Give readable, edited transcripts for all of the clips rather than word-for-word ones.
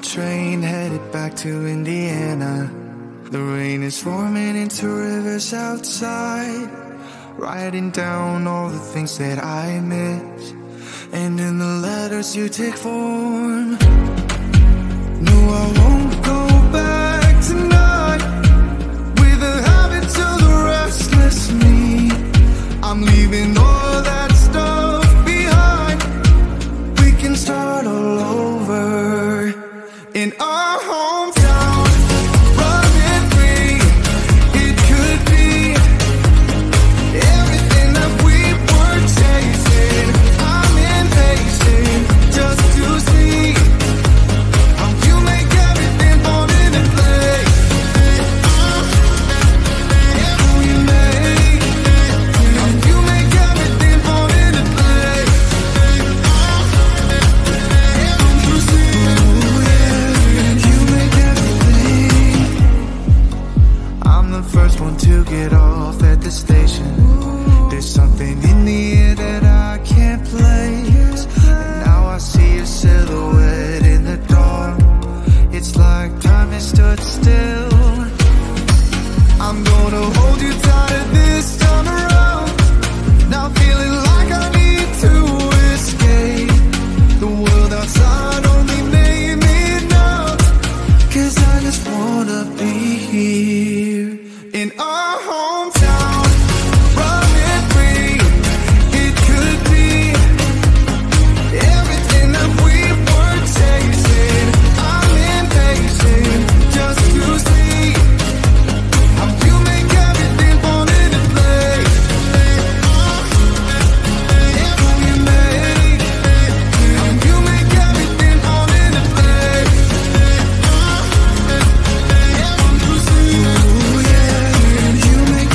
train headed back to Indiana. The rain is forming into rivers outside, writing down all the things that I miss, and in the letters you take form. No, I won't go back tonight with the habits of the restless me. I'm leaving all that stuff behind. We can start all over in our hometown, running free. It could be everything that we were chasing. I'm impatient just to see how you make everything fall into place. How you make everything fall into place. You see, you make everything. I'm the first one to get off at the station. There's something in the air that I can't place, and now I see your silhouette in the dark. It's like time has stood still. I'm gonna hold you tighter this time around. Now feeling like I need to escape. The world outside only made me numb, 'cause I just wanna be here in our hometown, running free. It could be everything that we were chasing. I'm impatient just to see how you make everything fall into place. How you make everything fall into place. You make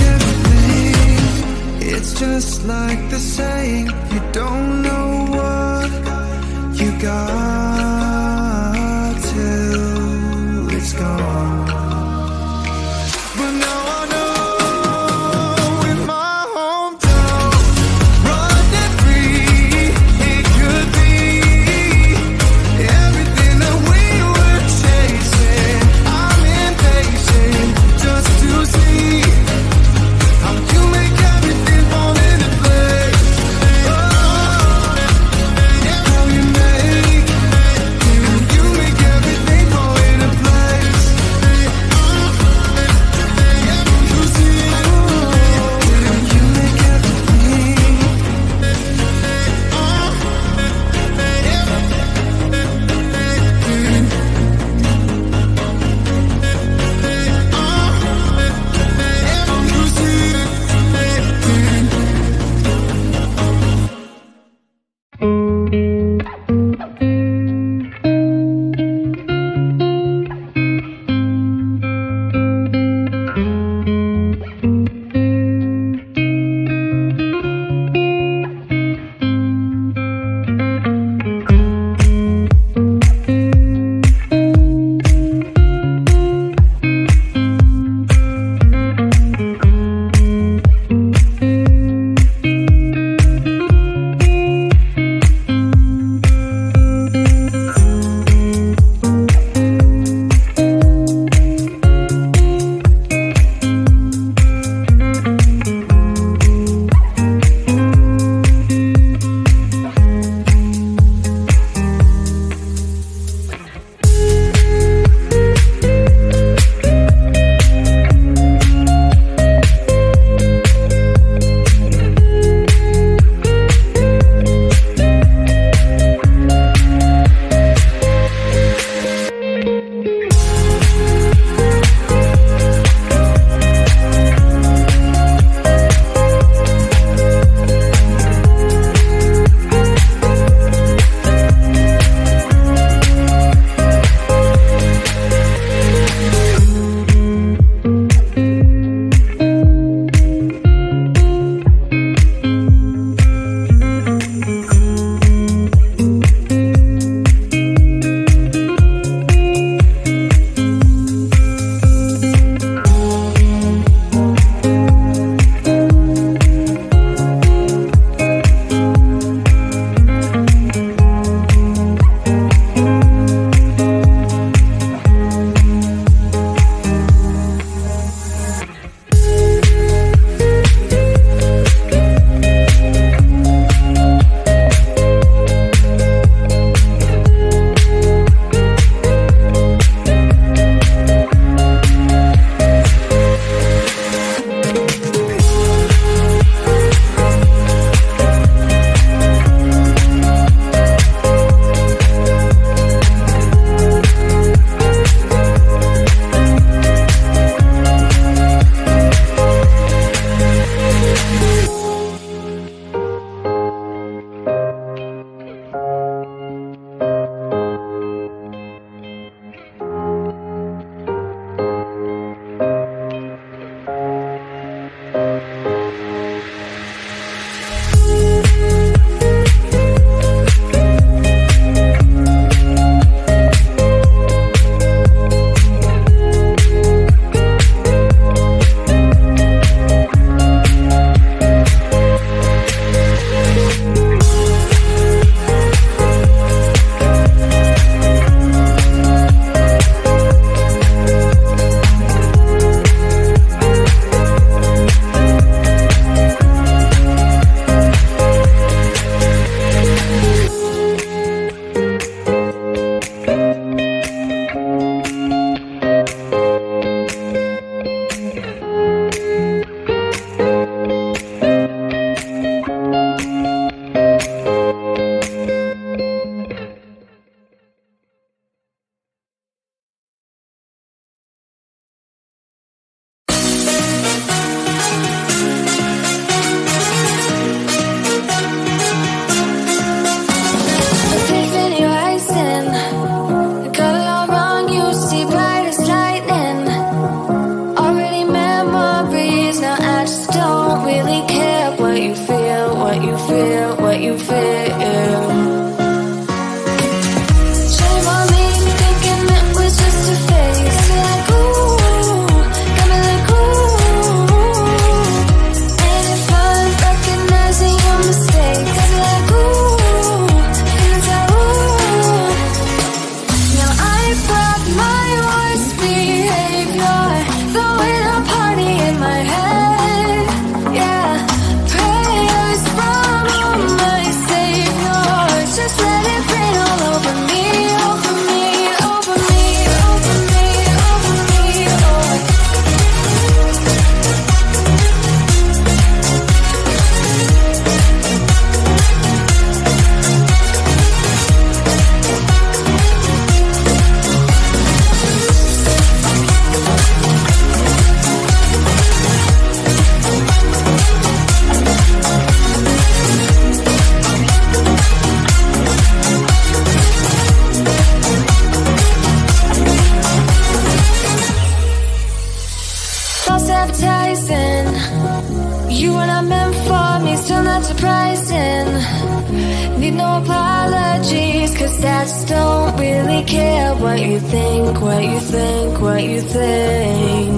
Need no apologies, 'cause I just don't really care what you think, what you think, what you think.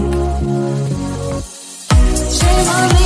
Shame on me.